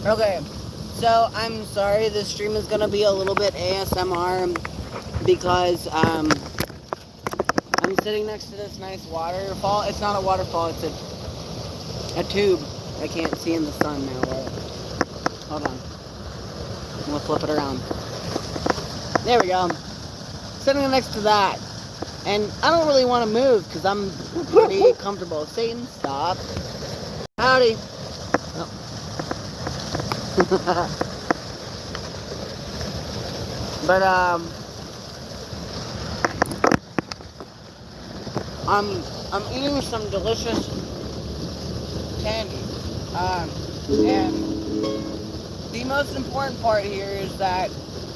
Okay, so I'm sorry this stream is gonna be a little bit ASMR because I'm sitting next to this nice waterfall. It's not a waterfall, it's a tube. I can't see in the sun now. Hold on. I'm gonna flip it around. There we go. Sitting next to that. And I don't really want to move because I'm pretty comfortable. Satan, stop. Howdy. Oh. But I'm eating some delicious candy. And the most important part here is that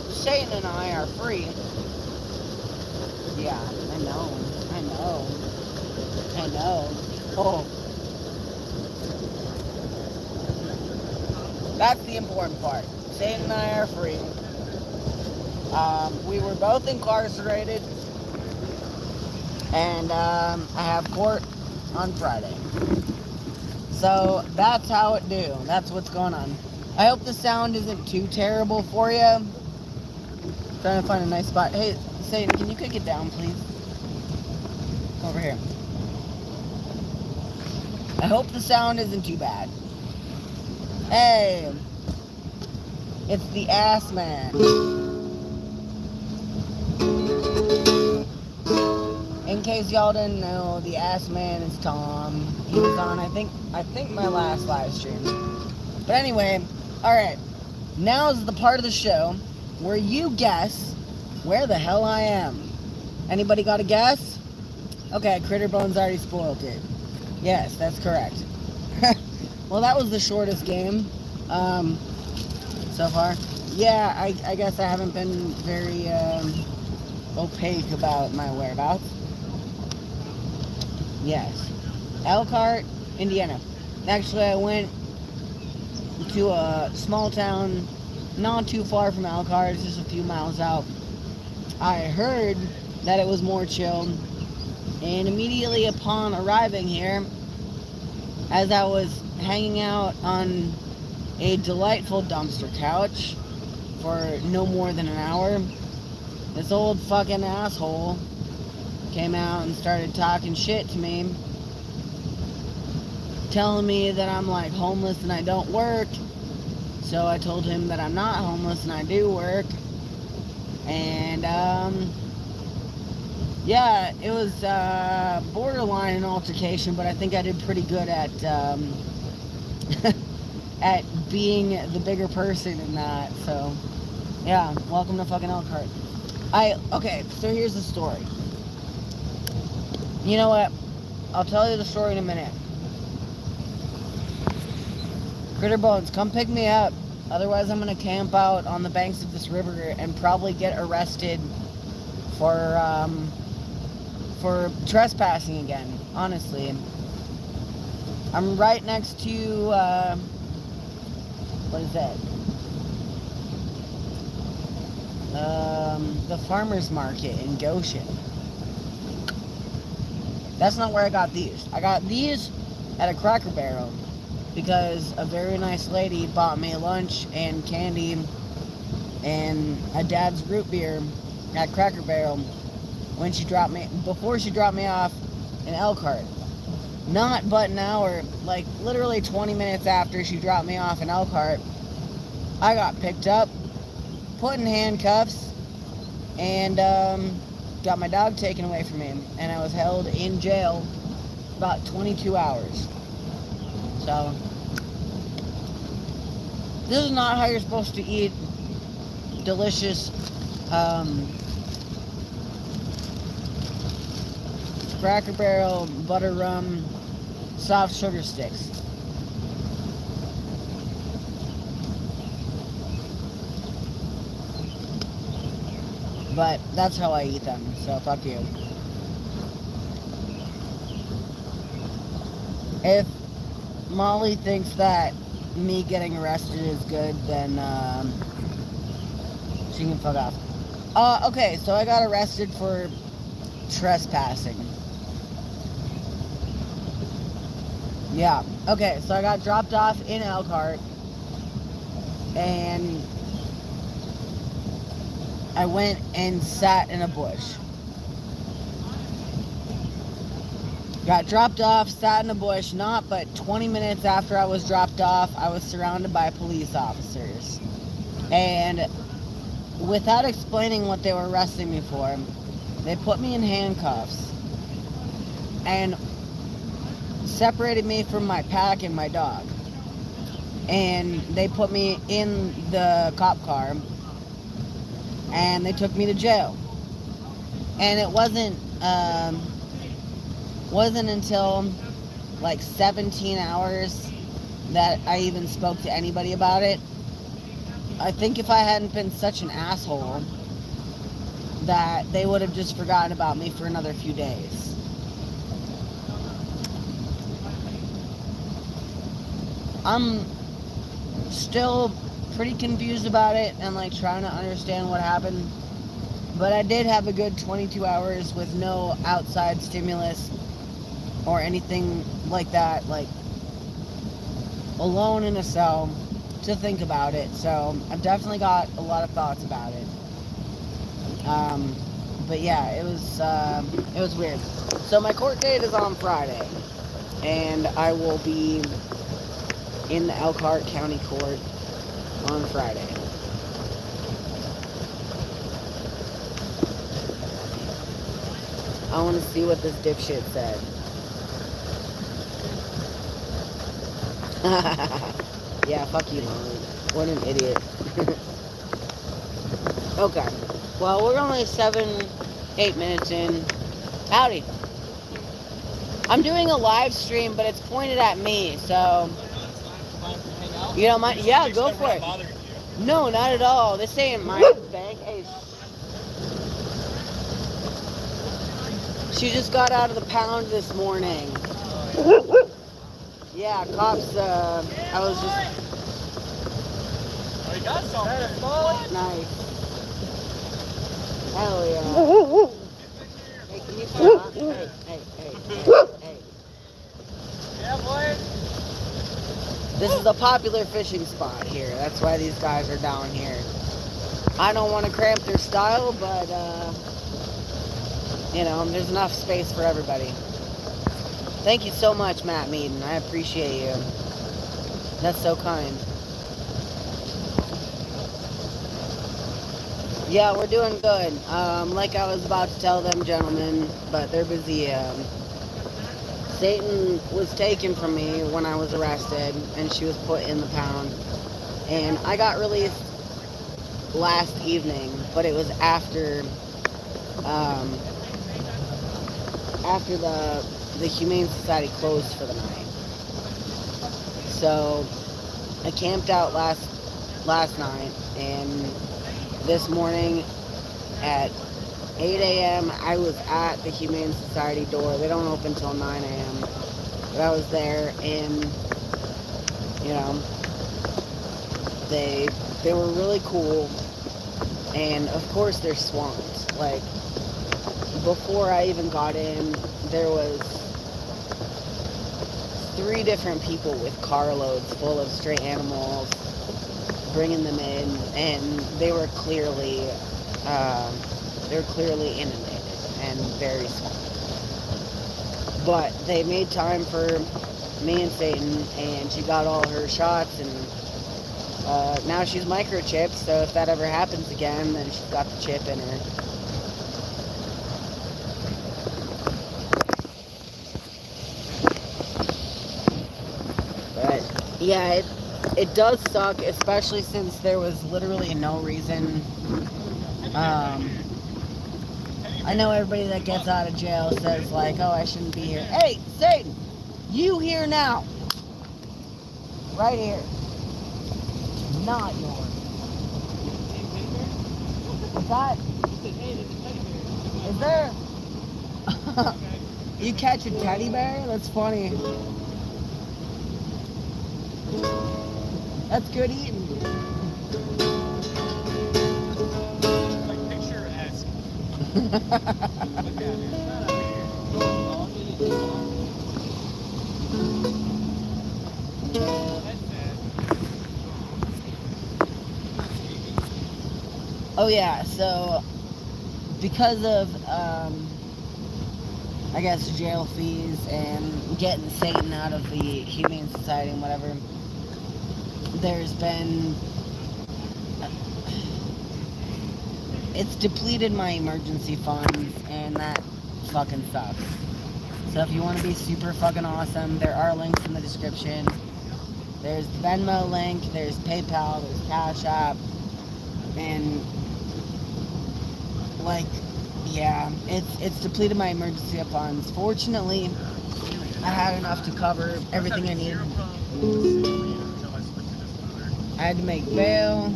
Satan and I are free. Yeah, I know. Oh. That's the important part. Satan and I are free. We were both incarcerated. And I have court on Friday. So that's how it do. That's what's going on. I hope the sound isn't too terrible for you. I'm trying to find a nice spot. Hey, Satan, can you kick it down, please? Over here. I hope the sound isn't too bad. Hey, it's the ass man. In case y'all didn't know, the ass man is Tom. He was on, I think my last live stream. But anyway, alright. Now is the part of the show where you guess where the hell I am. Anybody got a guess? Okay, Critterbone's already spoiled it. Yes, that's correct. Well, that was the shortest game so far. Yeah, I guess I haven't been very opaque about my whereabouts. Yes. Elkhart, Indiana. Actually, I went to a small town not too far from Elkhart. It's just a few miles out. I heard that it was more chill. And immediately upon arriving here, as I was hanging out on a delightful dumpster couch for no more than an hour, this old fucking asshole came out and started talking shit to me, telling me that I'm like homeless and I don't work. So I told him that I'm not homeless and I do work. And yeah, it was borderline an altercation, but I think I did pretty good at at being the bigger person in that. So yeah, welcome to fucking Elkhart. Okay, so here's the story. You know what? I'll tell you the story in a minute. Critterbones, come pick me up. Otherwise, I'm gonna camp out on the banks of this river and probably get arrested for trespassing again. Honestly, I'm right next to what is that? The farmer's market in Goshen. That's not where I got these. I got these at a Cracker Barrel because a very nice lady bought me lunch and candy and a dad's root beer at Cracker Barrel before she dropped me off in Elkhart. Not but an hour, like literally 20 minutes after she dropped me off in Elkhart, I got picked up, put in handcuffs, and got my dog taken away from me, and I was held in jail about 22 hours. So, this is not how you're supposed to eat delicious Cracker Barrel butter rum soft sugar sticks. But that's how I eat them, so fuck you. If Molly thinks that me getting arrested is good, then she can fuck off. Okay, so I got arrested for trespassing. Yeah, okay, so I got dropped off in Elkhart, and I went and sat in a bush. Got dropped off, sat in a bush, not but 20 minutes after I was dropped off, I was surrounded by police officers. And without explaining what they were arresting me for, they put me in handcuffs and separated me from my pack and my dog. And they put me in the cop car and they took me to jail. And it wasn't until like 17 hours that I even spoke to anybody about it. I think if I hadn't been such an asshole, that they would have just forgotten about me for another few days. I'm still pretty confused about it and like trying to understand what happened. But I did have a good 22 hours with no outside stimulus or anything like that, like alone in a cell to think about it. So I've definitely got a lot of thoughts about it. But yeah, it was weird. So my court date is on Friday, and I will be in the Elkhart County Court on Friday. I want to see what this dipshit said. Yeah, fuck you, Mom. What an idiot. Okay. Well, we're only 7-8 minutes in. Howdy. I'm doing a live stream, but it's pointed at me, so... You don't mind? Yeah, go for it. No, not at all. This ain't my bank. Hey, she just got out of the pound this morning. Yeah, cops, I was just... Oh, you got something. Nice. Hell yeah. Hey, can you stop? Hey. Yeah, boy. This is a popular fishing spot here. That's why these guys are down here. I don't want to cramp their style, but, you know, there's enough space for everybody. Thank you so much, Matt Meaden. I appreciate you. That's so kind. Yeah, we're doing good. Like I was about to tell them gentlemen, but they're busy. Satan was taken from me when I was arrested, and she was put in the pound. And I got released last evening, but it was after the Humane Society closed for the night. So I camped out last night, and this morning at 8 a.m. I was at the Humane Society door. They don't open till 9 a.m. But I was there, and you know, they were really cool, and of course they're swamped. Like, before I even got in, there was 3 different people with carloads full of stray animals, bringing them in, and they were clearly inundated and very swamped. But they made time for me and Satan, and she got all her shots, and now she's microchipped, so if that ever happens again, then she's got the chip in her. But yeah, it does suck, especially since there was literally no reason. I know everybody that gets out of jail says like, oh, I shouldn't be here. Hey, Satan, you here now. Right here. Not yours. What's that? Is there? You catch a teddy bear? That's funny. That's good eating. Like picture-esque. Oh yeah, so because of I guess jail fees and getting Satan out of the Humane Society and whatever, there's been it's depleted my emergency funds, and that fucking sucks. So if you want to be super fucking awesome, there are links in the description. There's the Venmo link, there's PayPal, there's Cashapp, and like, yeah, it's depleted my emergency funds. Fortunately, I had enough to cover everything I needed. I had to make bail.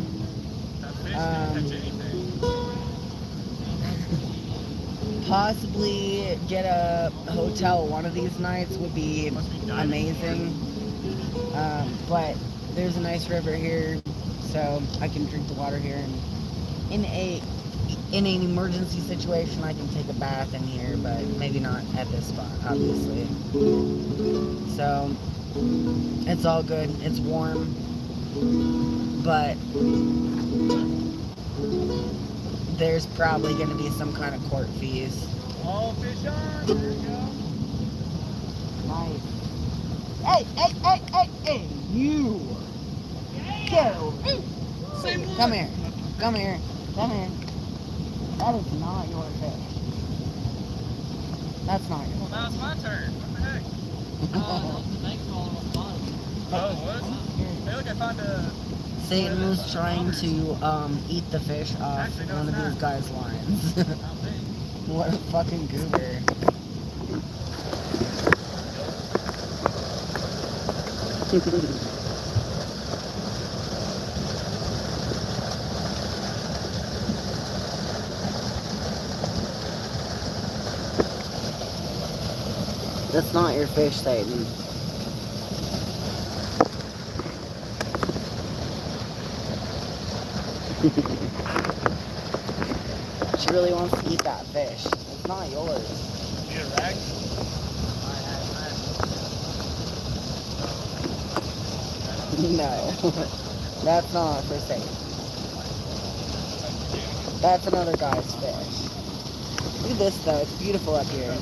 Possibly get a hotel one of these nights would be amazing. But there's a nice river here, so I can drink the water here. And in an emergency situation, I can take a bath in here, but maybe not at this spot, obviously. So it's all good. It's warm, but there's probably going to be some kind of court fees. All fish on. There you go. Nice. Hey, you. Go. Come here. Come here. Come here. That is not your fish. That's not your Well, now it's my turn. What the heck? Oh, what? Hey, look, I found a... Satan was trying to eat the fish off one of these guys' lines. What a fucking goober. That's not your fish, Satan. She really wants to eat that fish. It's not yours. You need a rag? No. That's not for Satan. That's another guy's fish. Look at this though, it's beautiful up here.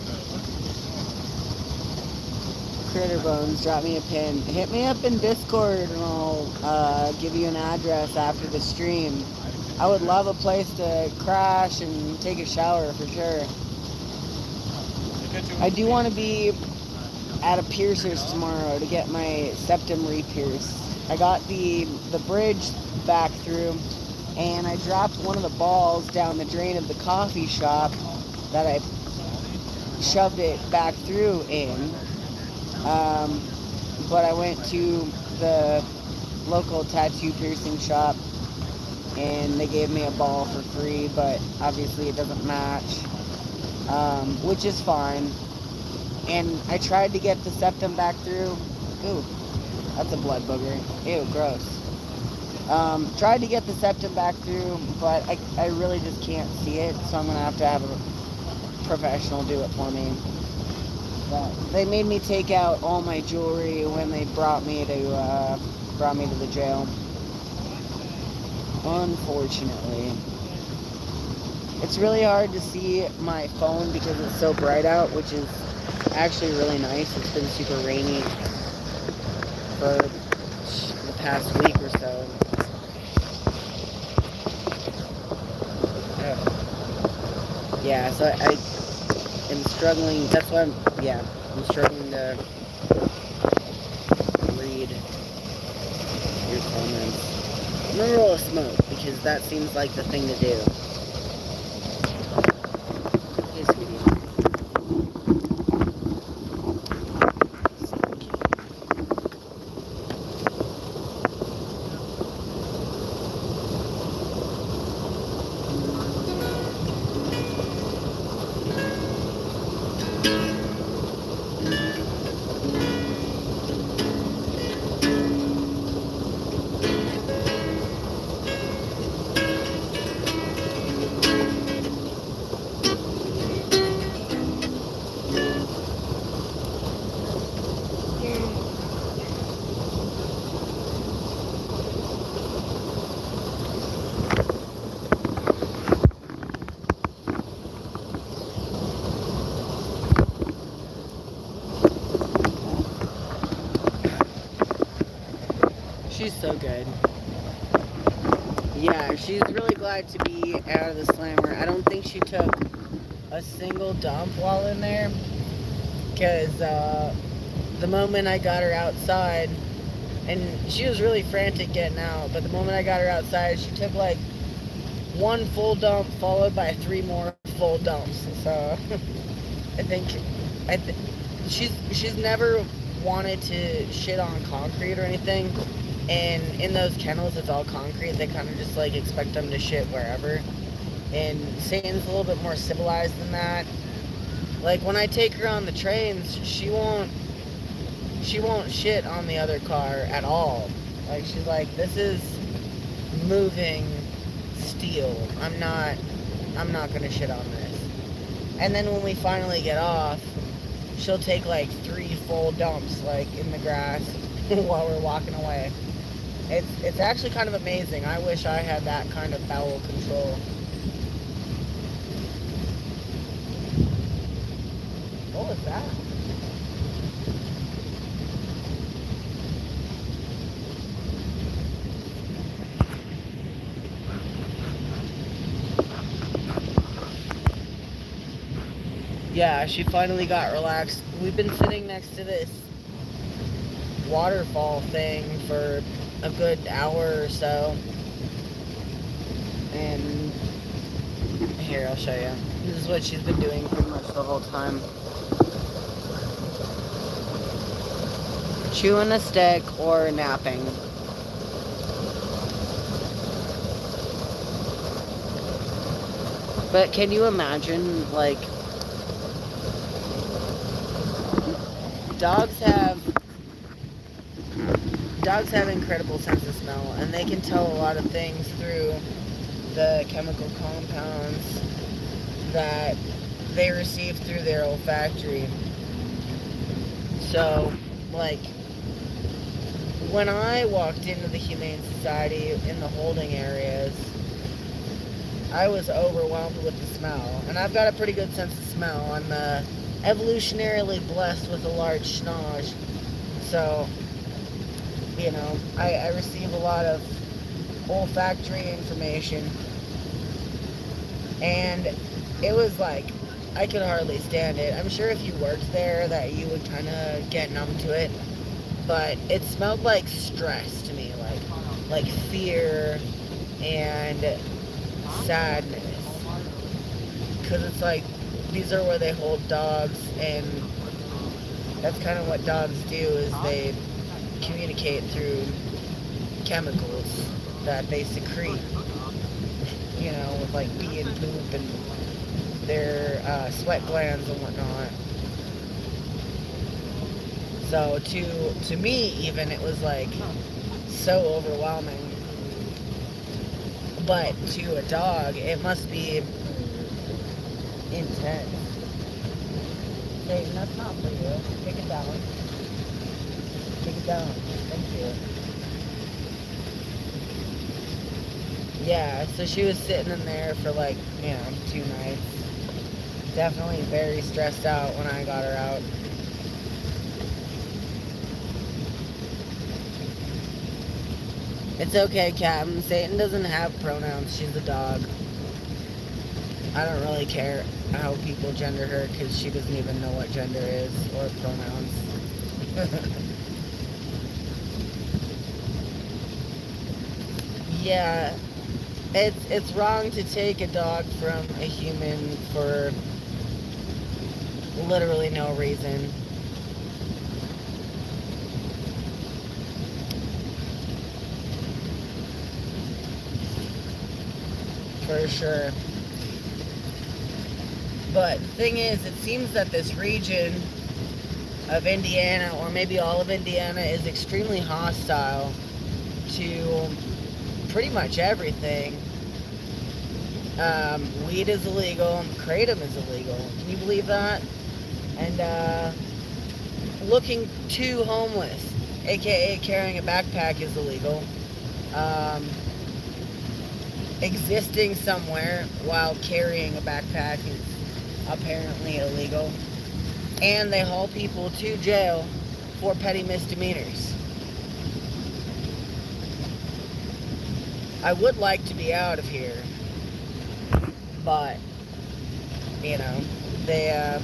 Critter Bones, drop me a pin. Hit me up in Discord and I'll give you an address after the stream. I would love a place to crash and take a shower for sure. I do want to be at a piercer's tomorrow to get my septum re-pierced. I got the bridge back through, and I dropped one of the balls down the drain of the coffee shop that I shoved it back through in. But I went to the local tattoo piercing shop and they gave me a ball for free, but obviously it doesn't match, which is fine. And I tried to get the septum back through. Ooh, that's a blood booger. Ew, gross. Tried to get the septum back through, but I really just can't see it, so I'm going to have a professional do it for me. But they made me take out all my jewelry when they brought me to the jail. Unfortunately. It's really hard to see my phone because it's so bright out, which is actually really nice. It's been super rainy for the past week or so. Yeah, so I am struggling. That's why I'm struggling to read your comments. I'm gonna roll a smoke because that seems like the thing to do. Hey, sweetie. she's so good. Yeah, she's really glad to be out of the slammer. I don't think she took a single dump while in there, because the moment I got her outside, and she was really frantic getting out, but the moment I got her outside, she took like one full dump followed by 3 more full dumps. So I think she's never wanted to shit on concrete or anything, and in those kennels it's all concrete. They kind of just like expect them to shit wherever, and Satan's a little bit more civilized than that. Like when I take her on the trains, she won't shit on the other car at all. Like she's like, this is moving steel. I'm not gonna shit on this. And then when we finally get off, she'll take like 3 full dumps like in the grass while we're walking away. It's actually kind of amazing. I wish I had that kind of bowel control. What was that? Yeah, she finally got relaxed. We've been sitting next to this waterfall thing for a good hour or so. And here, I'll show you. This is what she's been doing pretty much the whole time. Chewing a stick or napping. But can you imagine, like, dogs have incredible sense of smell, and they can tell a lot of things through the chemical compounds that they receive through their olfactory. So, like, when I walked into the Humane Society in the holding areas, I was overwhelmed with the smell. And I've got a pretty good sense of smell. I'm evolutionarily blessed with a large schnoz. So, you know, I receive a lot of olfactory information. And it was like, I could hardly stand it. I'm sure if you worked there that you would kind of get numb to it. But it smelled like stress to me, like fear and sadness. Because it's like, these are where they hold dogs, and that's kind of what dogs do, is they communicate through chemicals that they secrete, you know, with like pee and poop and their sweat glands and whatnot. So to me, even, it was like so overwhelming. But to a dog, it must be intense. Hey, that's not for you. Take it down. Take it down. Thank you. Yeah, so she was sitting in there for like, 2 nights. Definitely very stressed out when I got her out. It's okay, Captain. Satan doesn't have pronouns. She's a dog. I don't really care how people gender her, because she doesn't even know what gender is or pronouns. Yeah, it's wrong to take a dog from a human for literally no reason. For sure. But the thing is, it seems that this region of Indiana, or maybe all of Indiana, is extremely hostile to pretty much everything. Weed is illegal, kratom is illegal. Can you believe that? And looking too homeless, aka carrying a backpack, is illegal. Existing somewhere while carrying a backpack is apparently illegal. And they haul people to jail for petty misdemeanors. I would like to be out of here, but, you know, they're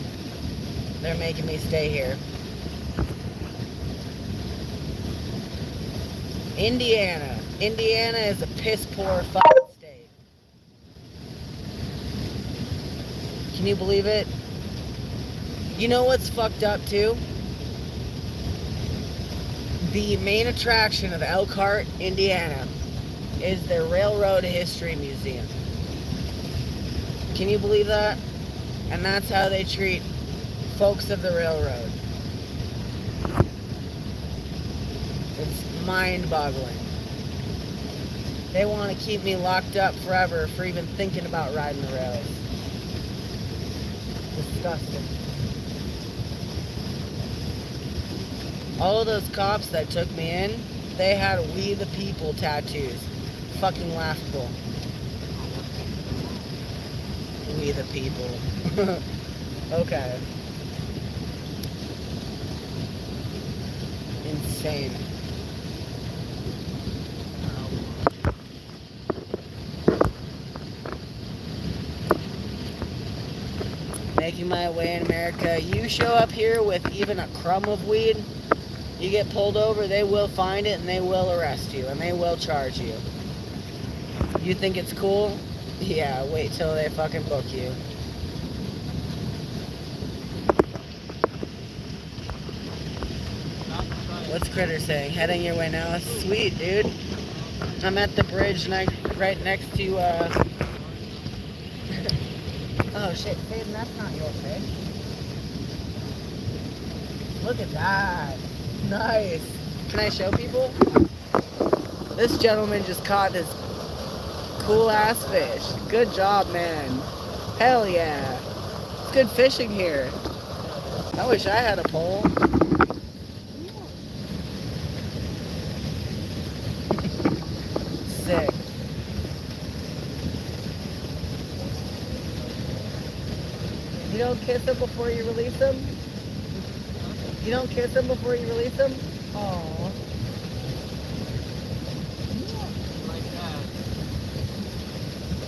making me stay here. Indiana. Indiana is a piss-poor fucking state. Can you believe it? You know what's fucked up, too? The main attraction of Elkhart, Indiana, is the Railroad History Museum. Can you believe that? And that's how they treat folks of the railroad. It's mind-boggling. They want to keep me locked up forever for even thinking about riding the rails. Disgusting. All of those cops that took me in, they had "We the People" tattoos. Fucking laughable. We the people. Okay. Insane. Making my way in America. You show up here with even a crumb of weed, you get pulled over, they will find it and they will arrest you and they will charge you. You think it's cool? Yeah, wait till they fucking book you. What's Critter saying? Heading your way now? Sweet, dude. I'm at the bridge right next to, Oh shit, Hayden, that's not your fish. Look at that. Nice. Can I show people? This gentleman just caught this cool ass fish. Good job, man. Hell yeah. It's good fishing here. I wish I had a pole. Sick. You don't kiss them before you release them? You don't kiss them before you release them? Aww.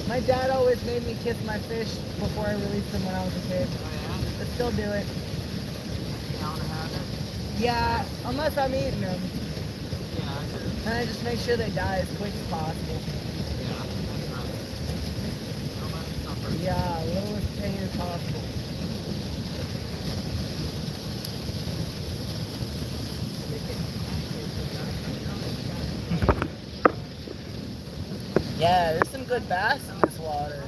My dad always made me kiss my fish before I released them when I was a kid. I still do it. Yeah, unless I'm eating them. And I just make sure they die as quick as possible. Yeah, lowest pain as possible. Yeah, there's some good bass in this water.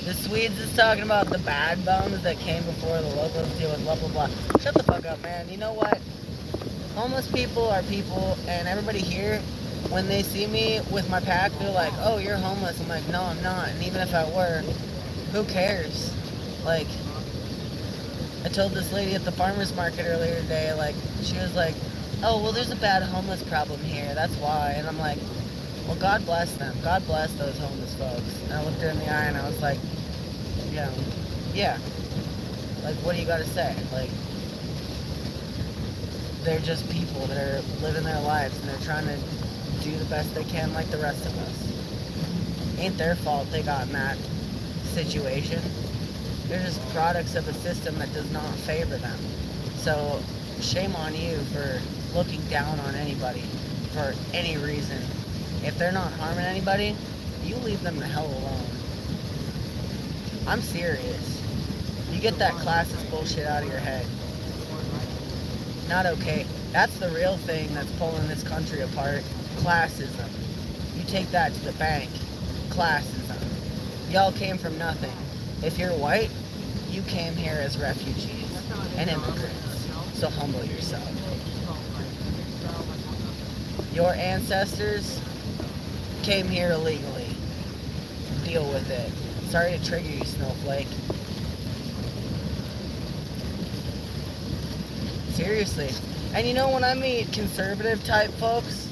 The Swedes is talking about the bad bums that came before the locals deal with blah blah blah. Shut the fuck up, man. You know what? Homeless people are people, and everybody here, when they see me with my pack, they're like, "Oh, you're homeless." I'm like, "No, I'm not." And even if I were, who cares? Like, I told this lady at the farmer's market earlier today, like, she was like, "Oh, well, there's a bad homeless problem here. That's why." And I'm like, well, God bless them. God bless those homeless folks. And I looked her in the eye and I was like, you know, yeah. Like, what do you got to say? Like, they're just people that are living their lives and they're trying to do the best they can like the rest of us. Ain't their fault they got in that situation. They're just products of a system that does not favor them. So, shame on you for looking down on anybody for any reason. If they're not harming anybody, you leave them the hell alone. I'm serious. You get that classist bullshit out of your head. Not okay. That's the real thing that's pulling this country apart. Classism. You take that to the bank. Classism. Y'all came from nothing. If you're white, you came here as refugees and immigrants. So humble yourself. Your ancestors came here illegally. Deal with it. Sorry to trigger you, snowflake. Seriously. And you know, when I meet conservative type folks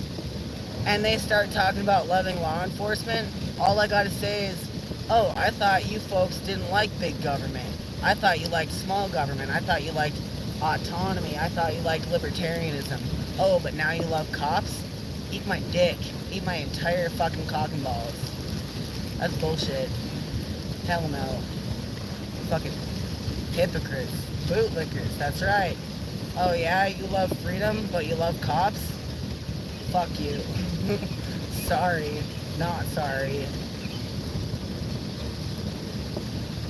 and they start talking about loving law enforcement, all I gotta say is, oh, I thought you folks didn't like big government. I thought you liked small government. I thought you liked Autonomy. I thought you liked libertarianism. Oh, but now you love cops? Eat my dick. Eat my entire fucking cock and balls. That's bullshit. Hell no. Fucking hypocrites. Bootlickers. That's right. Oh yeah, you love freedom, but you love cops? Fuck you. Sorry. Not sorry.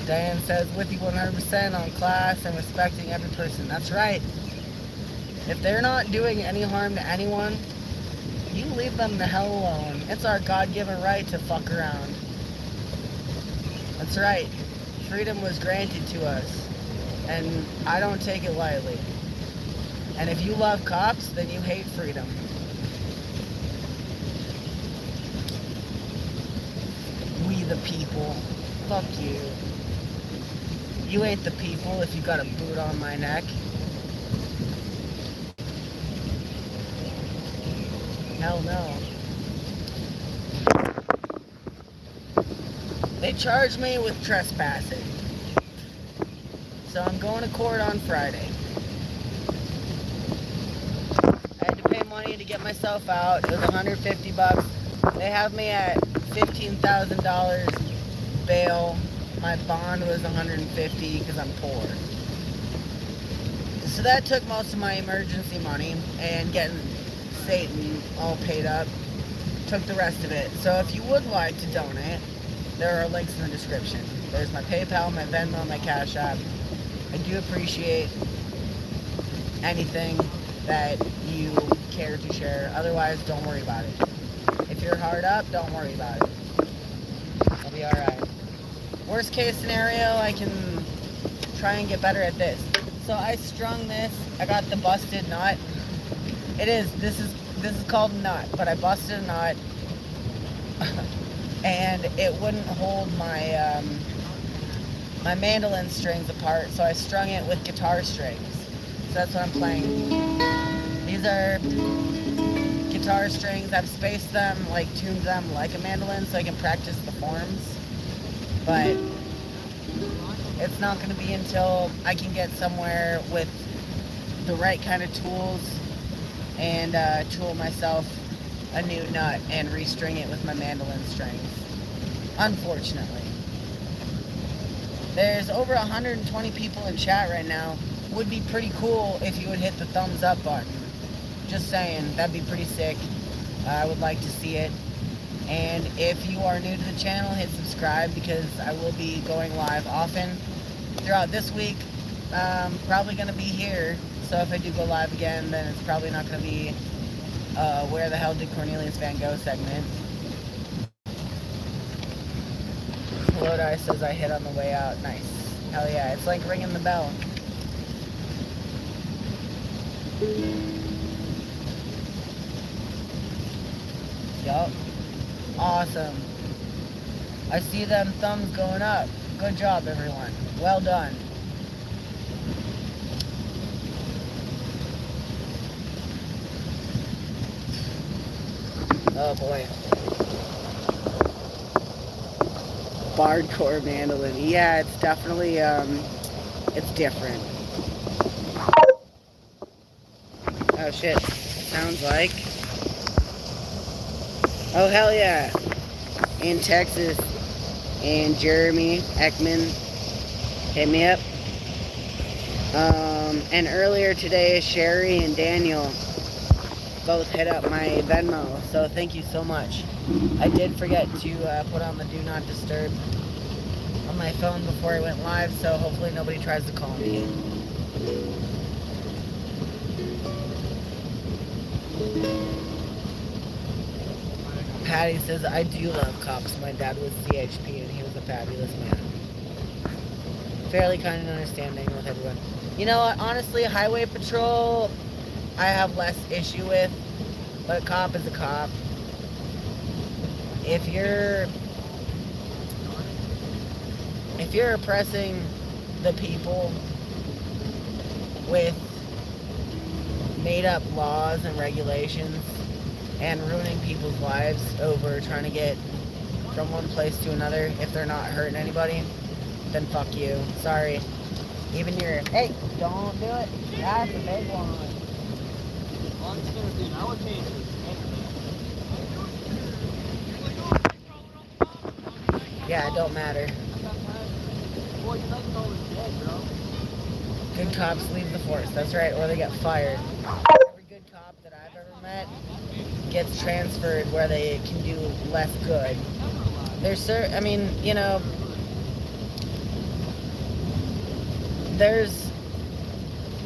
Diane says, with you 100% on class and respecting every person. That's right. If they're not doing any harm to anyone, you leave them the hell alone. It's our God-given right to fuck around. That's right. Freedom was granted to us, and I don't take it lightly. And if you love cops, then you hate freedom. We the people. Fuck you. You ain't the people if you got a boot on my neck. Hell no. They charged me with trespassing. So I'm going to court on Friday. I had to pay money to get myself out. It was $150. They have me at $15,000 bail. My bond was $150 because I'm poor. So that took most of my emergency money, and getting Satan all paid up took the rest of it. So if you would like to donate, there are links in the description. There's my PayPal, my Venmo, my Cashapp. I do appreciate anything that you care to share. Otherwise, don't worry about it. If you're hard up, don't worry about it. I'll be alright. Worst case scenario, I can try and get better at this. So I strung this. I got the busted nut. This is called a nut, but I busted a nut and it wouldn't hold my my mandolin strings apart, so I strung it with guitar strings. So that's what I'm playing. These are guitar strings. I've spaced them, like tuned them like a mandolin so I can practice the forms. But it's not going to be until I can get somewhere with the right kind of tools and tool myself a new nut and restring it with my mandolin strings. Unfortunately. There's over 120 people in chat right now. Would be pretty cool if you would hit the thumbs up button. Just saying, that'd be pretty sick. I would like to see it. And if you are new to the channel, hit subscribe because I will be going live often throughout this week. Probably going to be here. So if I do go live again, then it's probably not going to be Where the Hell Did Cornelius VanGO segment. Lodi says I hit on the way out. Nice. Hell yeah. It's like ringing the bell. Yup. Awesome. I see them thumbs going up. Good job, everyone. Well done. Oh boy. Bardcore mandolin. Yeah, it's definitely, it's different. Oh shit. Sounds like. Oh hell yeah. In Texas. And Jeremy Ekman hit me up. And earlier today, Sherry and Daniel both hit up my Venmo, so thank you so much. I did forget to put on the Do Not Disturb on my phone before I went live, so hopefully nobody tries to call me. Patty says, I do love cops. My dad was CHP and he was a fabulous man. Fairly kind and understanding with everyone. You know what, honestly, highway patrol, I have less issue with, but a cop is a cop. If you're oppressing the people with made up laws and regulations and ruining people's lives over trying to get from one place to another if they're not hurting anybody, then fuck you. Sorry. Even your, hey, don't do it. That's a big one. Well, I'm just gonna do, I would change it. Yeah, it don't matter. Boy, your legs always dead, bro. Good cops leave the force. That's right, or they get fired. Every good cop that I've ever met gets transferred where they can do less good. I mean, you know,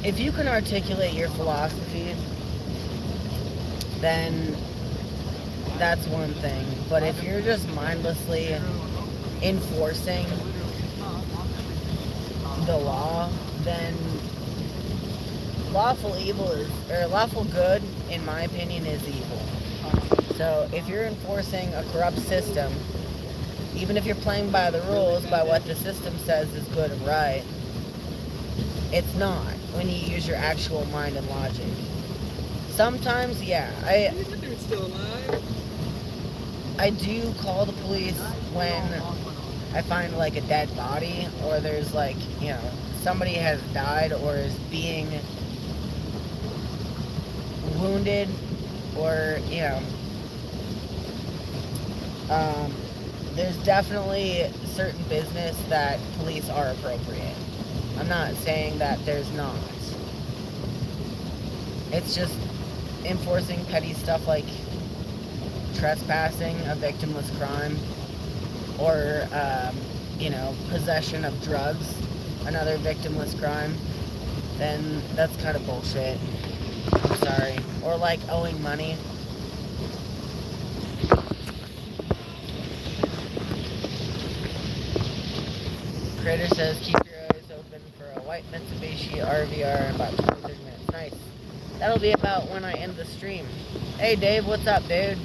if you can articulate your philosophy, then that's one thing. But if you're just mindlessly enforcing the law, then lawful good, in my opinion, is evil. So if you're enforcing a corrupt system, even if you're playing by the rules, by what the system says is good and right, it's not when you use your actual mind and logic. Sometimes, yeah, I do call the police when I find like a dead body, or there's like, you know, somebody has died or is being wounded, or, you know, there's definitely certain business that police are appropriate. I'm not saying that there's not. It's just enforcing petty stuff like trespassing, a victimless crime, or, you know, possession of drugs, another victimless crime, then that's kind of bullshit. I'm sorry. Or like owing money. Critter says, keep your eyes open for a white Mitsubishi RVR in about 20-30 minutes. Nice. That'll be about when I end the stream. Hey Dave, what's up, dude?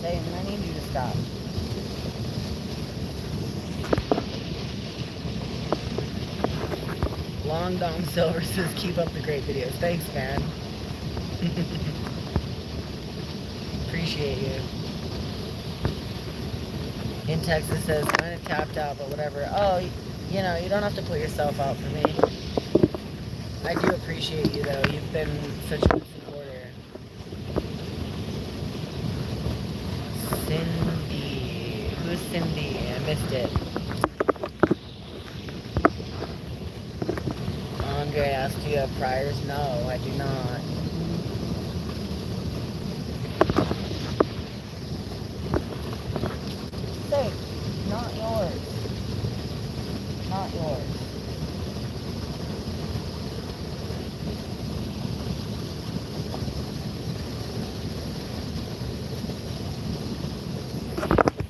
Dave, I need you to stop. Long Dong Silver says, keep up the great videos. Thanks, man. Appreciate you. In Texas says, kind of tapped out, but whatever. Oh, you know, you don't have to put yourself out for me. I do appreciate you, though. You've been such a good supporter. Cindy. Who's Cindy? I missed it. Andre asked, do you have priors? No, I do not. Hey, not yours. Not yours.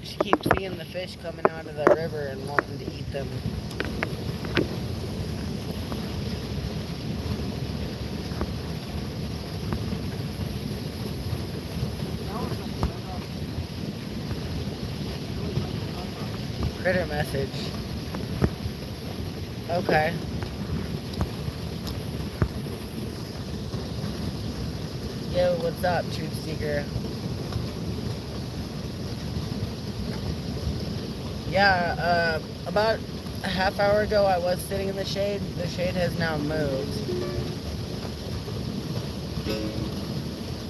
She keeps seeing the fish coming out of the river and wanting to eat them. Critter message. Okay. Yo, what's up, Truth Seeker? Yeah, about a half hour ago I was sitting in the shade. The shade has now moved.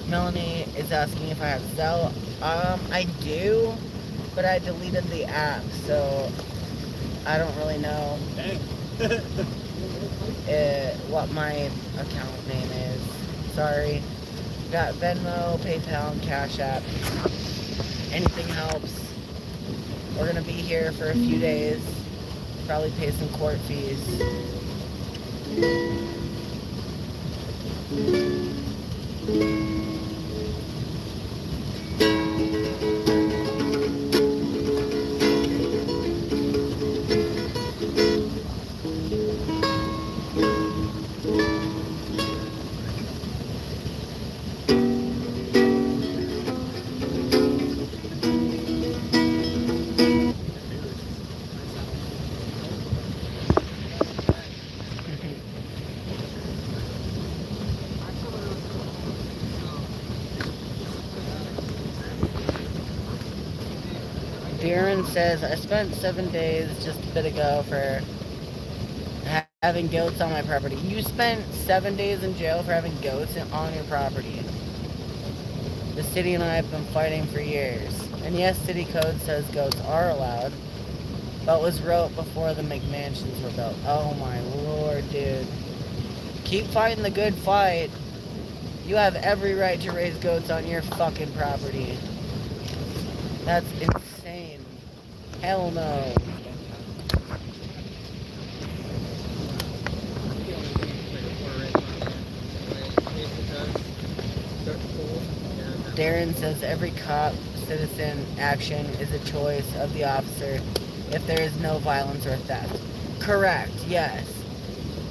Melanie is asking if I have Zelle. I do, but I deleted the app, so I don't really know what my account name is. Sorry. Got Venmo, PayPal, and Cashapp. Anything helps. We're gonna be here for a few days. Probably pay some court fees. Darren says, I spent 7 days just a bit ago for having goats on my property. You spent 7 days in jail for having goats on your property. The city and I have been fighting for years. And yes, city code says goats are allowed, but was wrote before the McMansions were built. Oh my lord, dude. Keep fighting the good fight. You have every right to raise goats on your fucking property. That's insane. Hell no. Darren says every cop citizen action is a choice of the officer if there is no violence or theft. Correct, yes.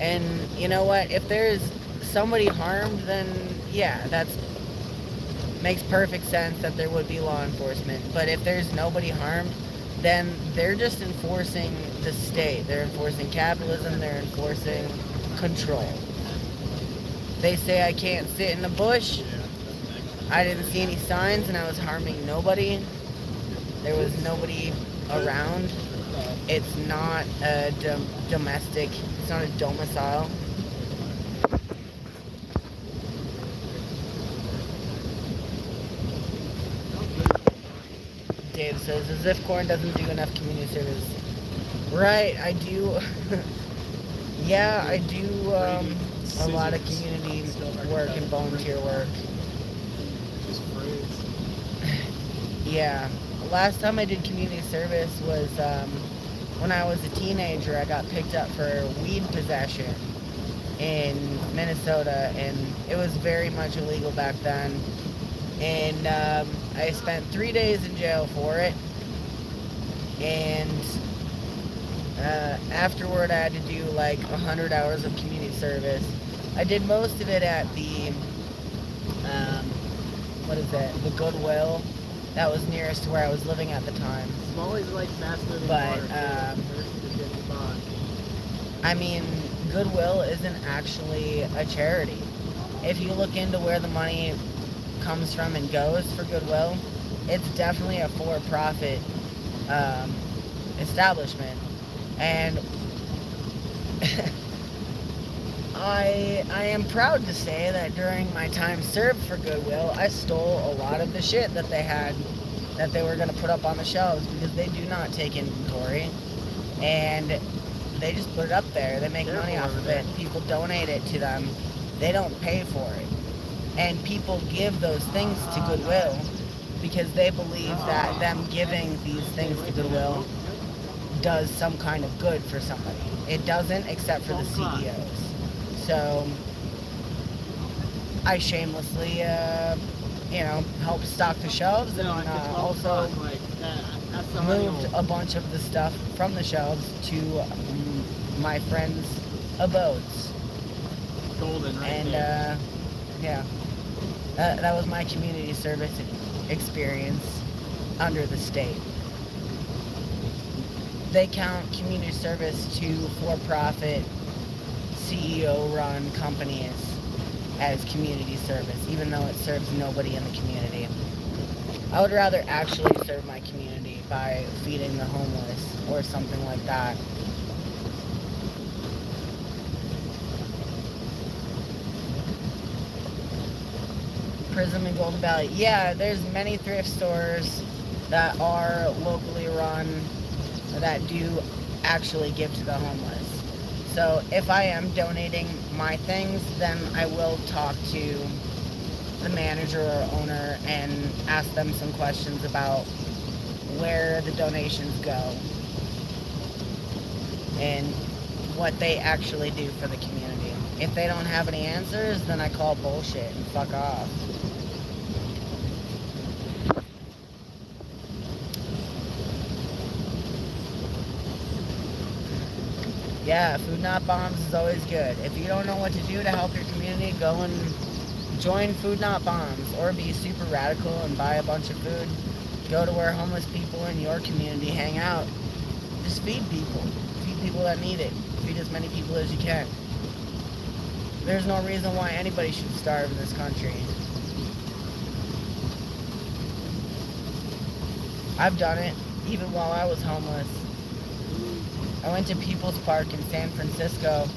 And you know what? If there's somebody harmed, then yeah, that makes perfect sense that there would be law enforcement. But if there's nobody harmed, then they're just enforcing the state. They're enforcing capitalism. They're enforcing control. They say I can't sit in a bush. I didn't see any signs and I was harming nobody. There was nobody around. It's not a domestic, it's not a domicile. Dave says, as if Corn doesn't do enough community service. Right, I do. Yeah, I do a lot of community work and volunteer work. Yeah. Last time I did community service was when I was a teenager. I got picked up for weed possession in Minnesota, and it was very much illegal back then. And I spent 3 days in jail for it. And afterward, I had to do like 100 hours of community service. I did most of it at the, the Goodwill. That was nearest to where I was living at the time. Smalley's like faster than But, water. I mean, Goodwill isn't actually a charity. If you look into where the money comes from and goes for Goodwill, it's definitely a for-profit establishment. And I am proud to say that during my time served for Goodwill, I stole a lot of the shit that they had, that they were going to put up on the shelves, because they do not take inventory, and they just put it up there. They make money off of it. People donate it to them. They don't pay for it. And people give those things to Goodwill because they believe that them giving these things to Goodwill does some kind of good for somebody. It doesn't, except for the CEOs. So I shamelessly, helped stock the shelves, and also moved a bunch of the stuff from the shelves to my friends' abodes. Golden, right? And there. yeah, that was my community service experience under the state. They count community service to for-profit, CEO-run companies as community service, even though it serves nobody in the community. I would rather actually serve my community by feeding the homeless or something like that. Prism in Golden Valley. Yeah, there's many thrift stores that are locally run that do actually give to the homeless. So if I am donating my things, then I will talk to the manager or owner and ask them some questions about where the donations go and what they actually do for the community. If they don't have any answers, then I call bullshit and fuck off. Yeah, Food Not Bombs is always good. If you don't know what to do to help your community, go and join Food Not Bombs, or be super radical and buy a bunch of food. Go to where homeless people in your community hang out. Just feed people. Feed people that need it. Feed as many people as you can. There's no reason why anybody should starve in this country. I've done it. even while I was homeless. I went to People's Park in San Francisco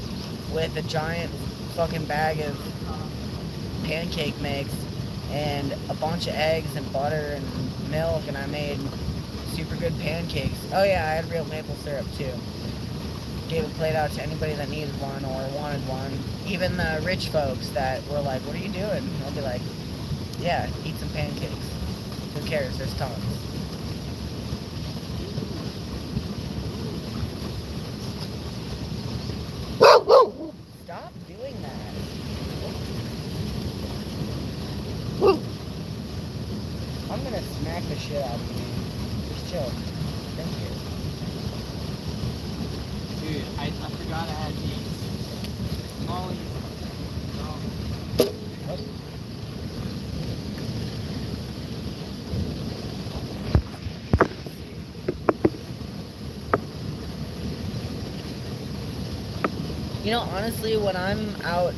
with a giant fucking bag of pancake mix and a bunch of eggs and butter and milk, and I made super good pancakes. Oh yeah, I had real maple syrup too. Gave a plate out to anybody that needed one or wanted one. Even the rich folks that were like, what are you doing? I'll be like, yeah, eat some pancakes. Who cares? There's tons. Stop doing that. I'm gonna smack the shit out of you. Just chill. Thank you. Dude, I forgot I had these. Molly. You know, honestly, when I'm out,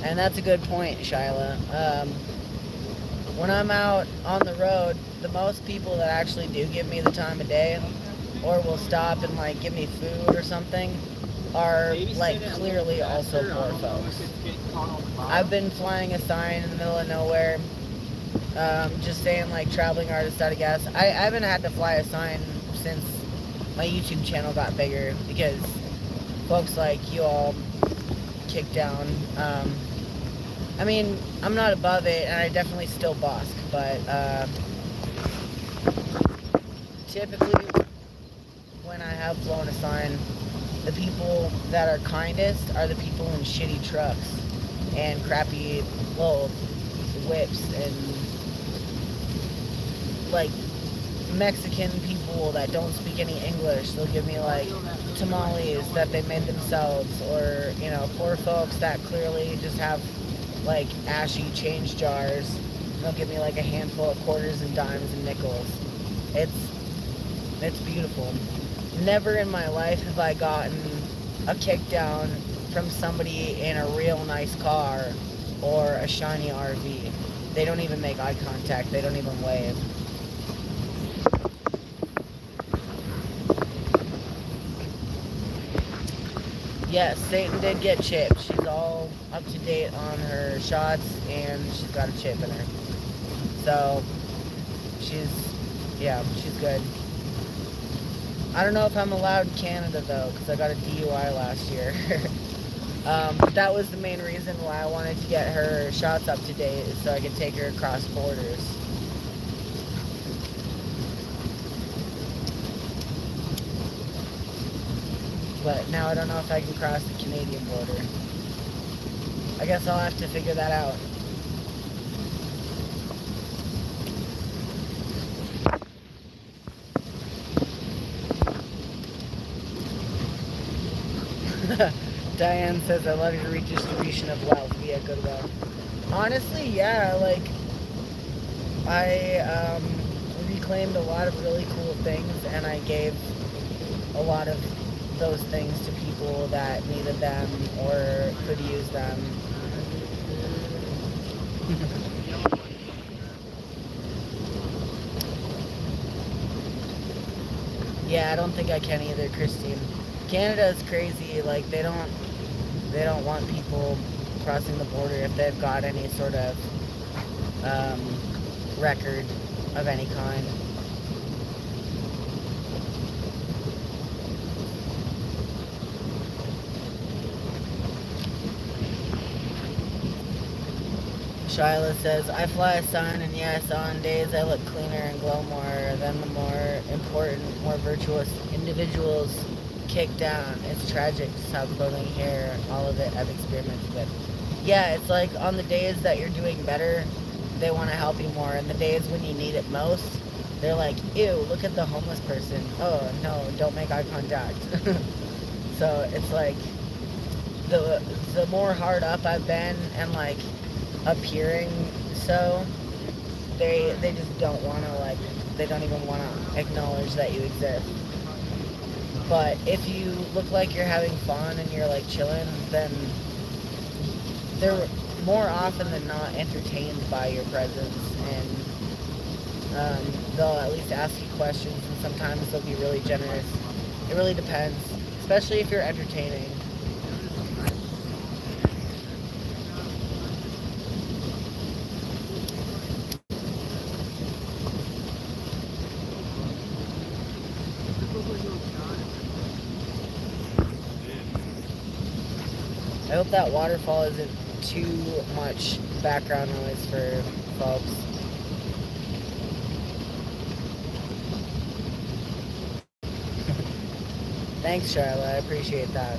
and that's a good point, Shyla, when I'm out on the road, the most people that actually do give me the time of day, or will stop and, like, give me food or something, are, like, clearly also poor folks. I've been flying a sign in the middle of nowhere, just saying, like, traveling artist out of gas. I haven't had to fly a sign since my YouTube channel got bigger, because folks like you all kick down. I mean, I'm not above it, and I definitely still busk, but typically when I have flown a sign, the people that are kindest are the people in shitty trucks and crappy little whips and like Mexican people that don't speak any English. They'll give me like tamales that they made themselves, or, you know, poor folks that clearly just have like ashy change jars. They'll give me like a handful of quarters and dimes and nickels. It's beautiful. Never in my life have I gotten a kick down from somebody in a real nice car or a shiny RV. They don't even make eye contact. They don't even wave. Yes, Satan did get chipped. She's all up to date on her shots, and she's got a chip in her. So, she's good. I don't know if I'm allowed in Canada, though, because I got a DUI last year. But that was the main reason why I wanted to get her shots up to date, is so I could take her across borders. But now I don't know if I can cross the Canadian border. I guess I'll have to figure that out. Diane says, I love your redistribution of wealth via goodwill. Honestly, yeah, like, I reclaimed a lot of really cool things, and I gave a lot of those things to people that needed them or could use them. Yeah, I don't think I can either, Christine. Canada is crazy. Like, they don't want people crossing the border if they've got any sort of record of any kind. Shyla says, I fly a sign, and yes, on days I look cleaner and glow more than the more important, more virtuous individuals kick down. It's tragic just how clothing, hair, all of it I've experimented with. Yeah, it's like on the days that you're doing better, they want to help you more. And the days when you need it most, they're like, ew, look at the homeless person. Oh, no, don't make eye contact. So it's like, the more hard up I've been and like appearing so, they just don't want to, like, they don't even want to acknowledge that you exist. But if you look like you're having fun and you're like chilling, then they're more often than not entertained by your presence, and They'll at least ask you questions, and sometimes they'll be really generous. It really depends, especially if you're entertaining. I hope that waterfall isn't too much background noise for folks. Thanks, Charlotte. I appreciate that.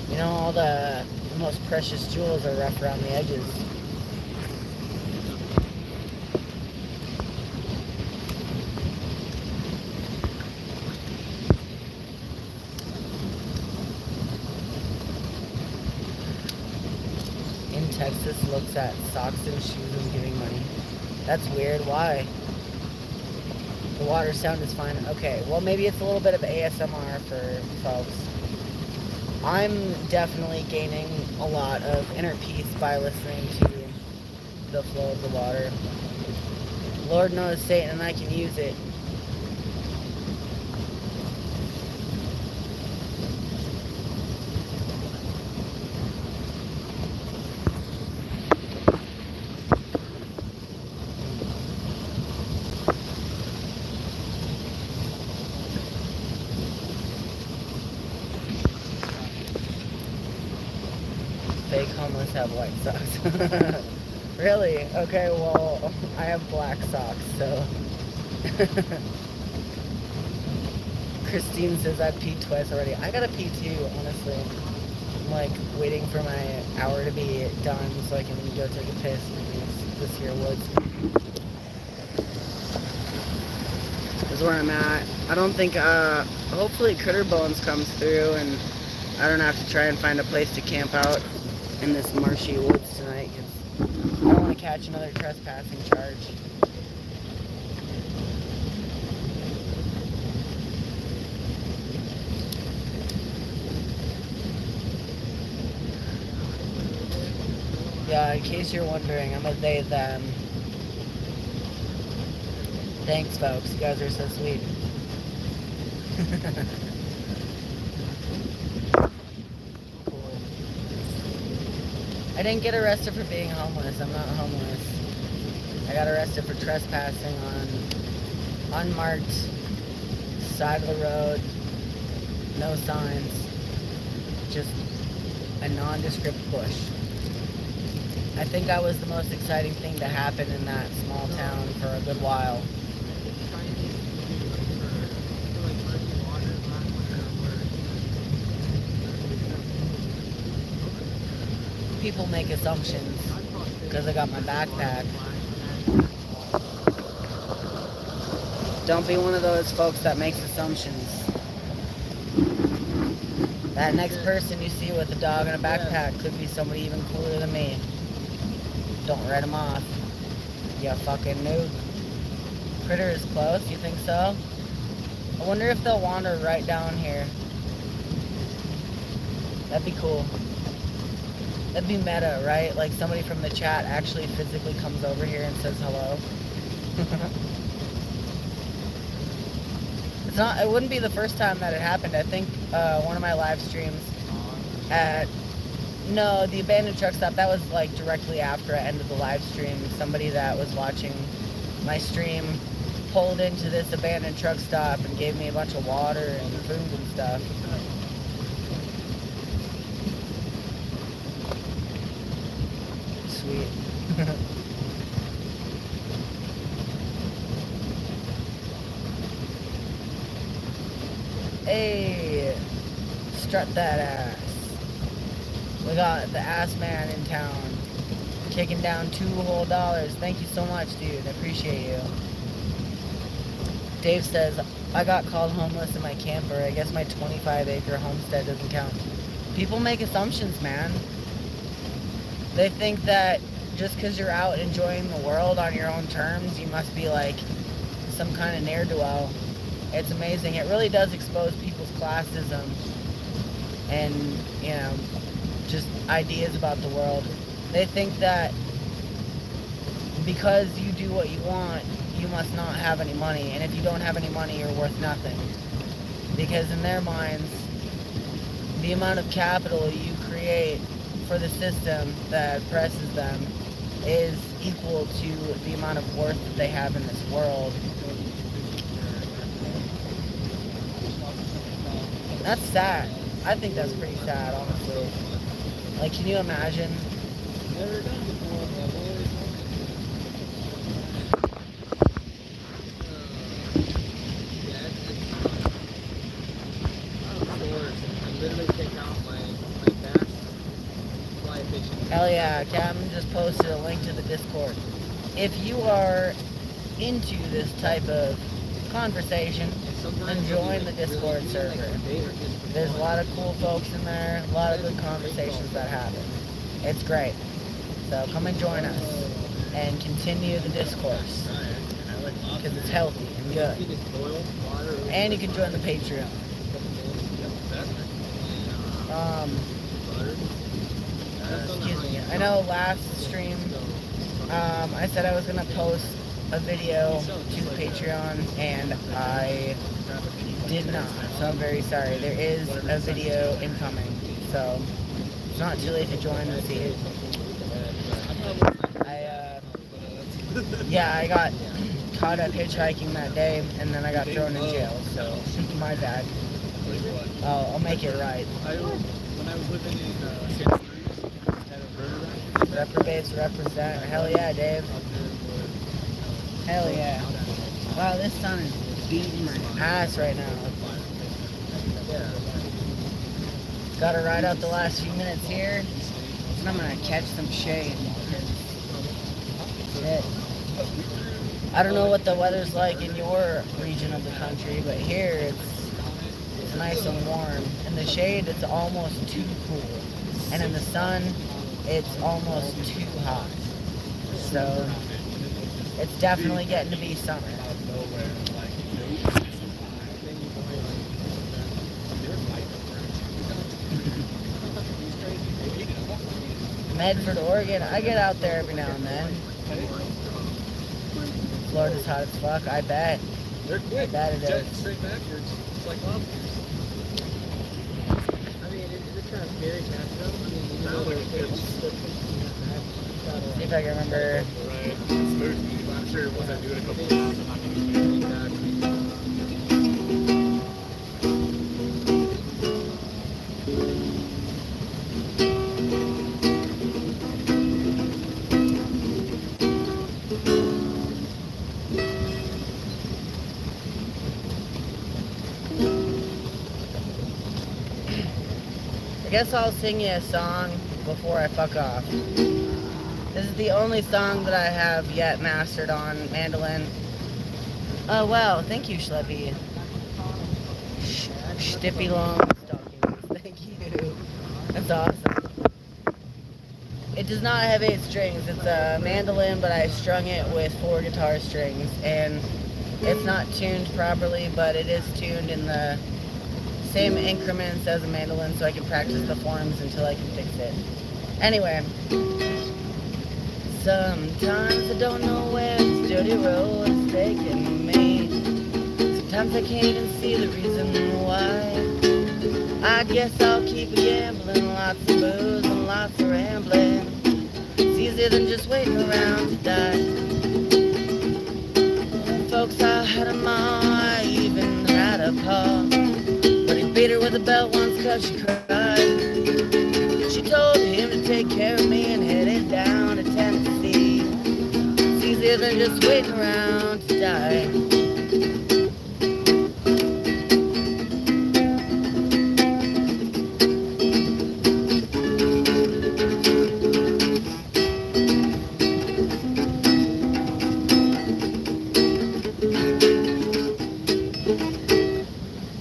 You know, all the most precious jewels are rough around the edges. In Texas, looks at socks and shoes and giving money. That's weird. Why? The water sound is fine. Okay, well maybe it's a little bit of ASMR for folks. I'm definitely gaining a lot of inner peace by listening to the flow of the water. Lord knows Satan and I can use it. Fake homeless have white socks. Really? Okay, well, I have black socks, so. Christine says I peed twice already. I gotta pee too, honestly. I'm like waiting for my hour to be done so I can go take a piss in this here woods. This is where I'm at. I don't think, hopefully Critter Bones comes through and I don't have to try and find a place to camp out in this marshy woods tonight because I don't want to catch another trespassing charge. Yeah, in case you're wondering, I'm a they, them. Thanks, folks. You guys are so sweet. I didn't get arrested for being homeless. I'm not homeless. I got arrested for trespassing on unmarked side of the road, no signs, just a nondescript bush. I think I was the most exciting thing to happen in that small town for a good while. People make assumptions because I got my backpack. Don't be one of those folks that makes assumptions. That next person you see with a dog and a backpack could be somebody even cooler than me. Don't write them off. You fucking noob. Critter is close, you think so? I wonder if they'll wander right down here. That'd be cool. That'd be meta, right? Like somebody from the chat actually physically comes over here and says hello. It wouldn't be the first time that it happened. I think one of my live streams no, the abandoned truck stop, that was like directly after I ended the live stream. Somebody that was watching my stream pulled into this abandoned truck stop and gave me a bunch of water and food and stuff. Sweet. Hey, strut that ass. We got the ass man in town, kicking down $2 whole. Thank you so much, dude. I appreciate you. Dave says, I got called homeless in my camper. I guess my 25-acre homestead doesn't count. People make assumptions, man. They think that just because you're out enjoying the world on your own terms, you must be like some kind of ne'er-do-well. It's amazing. It really does expose people's classism and, you know, just ideas about the world. They think that because you do what you want, you must not have any money. And if you don't have any money, you're worth nothing. Because in their minds, the amount of capital you create for the system that oppresses them is equal to the amount of worth that they have in this world. That's sad. I think that's pretty sad, honestly. Like, can you imagine? Never done before, but always I literally take out my back fly fishing. Hell yeah, Captain just posted a link to the Discord. If you are into this type of conversation, then join the Discord server. There's a lot of cool folks in there, a lot of good conversations that happen. It's great. So come and join us and continue the discourse, because it's healthy and good. And you can join the Patreon. Excuse me. I know last stream I said I was going to post a video to the Patreon, and I did not, so I'm very sorry. There is a video incoming, so it's not too late to join and see it. I got caught up hitchhiking that day, and then I got thrown in jail, so my bad. I'll make it right. When I was living in Santa Cruz, at a burger ranch. Reprobates represent. Hell yeah, Dave. Hell yeah. Wow, this sun is beating my ass right now. Gotta ride out the last few minutes here, and I'm gonna catch some shade. I don't know what the weather's like in your region of the country, but here it's nice and warm. In the shade, it's almost too cool, and in the sun, it's almost too hot. So it's definitely getting to be summer. Medford, Oregon, I get out there every now and then. Florida's hot as fuck, I bet. They're quick. I bet it is. Straight backwards. It's like lobsters. I mean, is it kind of scary catching them? I mean, you know, See if I can remember. Right. Smooth. I'm sure once I do it a couple of times, I'm not going to be doing that. I guess I'll sing you a song before I fuck off. This is the only song that I have yet mastered on mandolin. Oh wow, thank you, Schleppy. Stippy long stockings. Thank you. That's awesome. It does not have 8 strings. It's a mandolin, but I strung it with 4 guitar strings, and it's not tuned properly, but it is tuned in the same increments as a mandolin, so I can practice the forms until I can fix it. Anyway, sometimes I don't know where this dirty road is taking me. Sometimes I can't even see the reason why. I guess I'll keep gambling, lots of booze and lots of rambling. It's easier than just waiting around to die. Folks, I had a ma, I even had a pa. Beat her with a belt once 'cause she cried. She told him to take care of me and headed down to Tennessee. It's easier than just waiting around to die.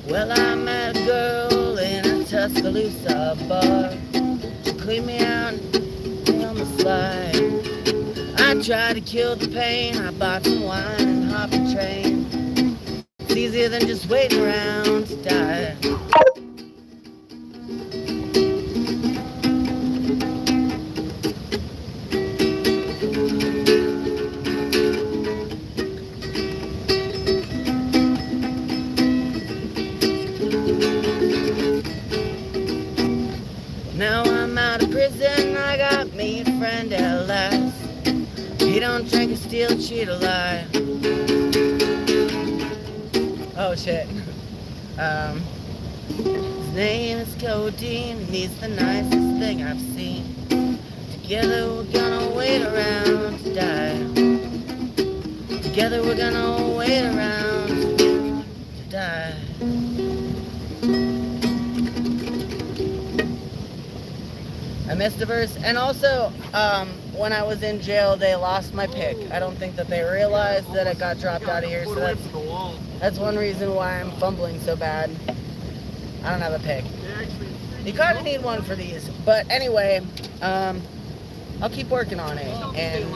Well, I met a girl in a Tuscaloosa bar. She cleaned me out and on the slide. I tried to kill the pain. I bought some wine and hopped a train. It's easier than just waiting around to die. friend at last. He don't drink and steal, cheat or lie. Oh shit. His name is Codeine, and he's the nicest thing I've seen. Together we're gonna wait around to die. Together we're gonna wait around to die. I missed a verse. And also, when I was in jail, they lost my pick. I don't think that they realized that it got dropped out of here, so that's one reason why I'm fumbling so bad. I don't have a pick. You kind of need one for these. But anyway, I'll keep working on it. And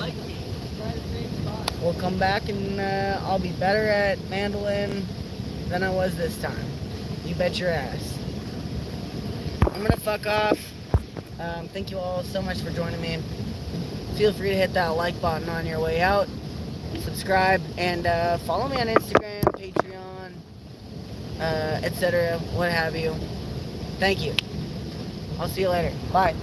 we'll come back and I'll be better at mandolin than I was this time. You bet your ass. I'm gonna fuck off. Thank you all so much for joining me. Feel free to hit that like button on your way out. Subscribe and follow me on Instagram, Patreon, etc. What have you. Thank you. I'll see you later. Bye.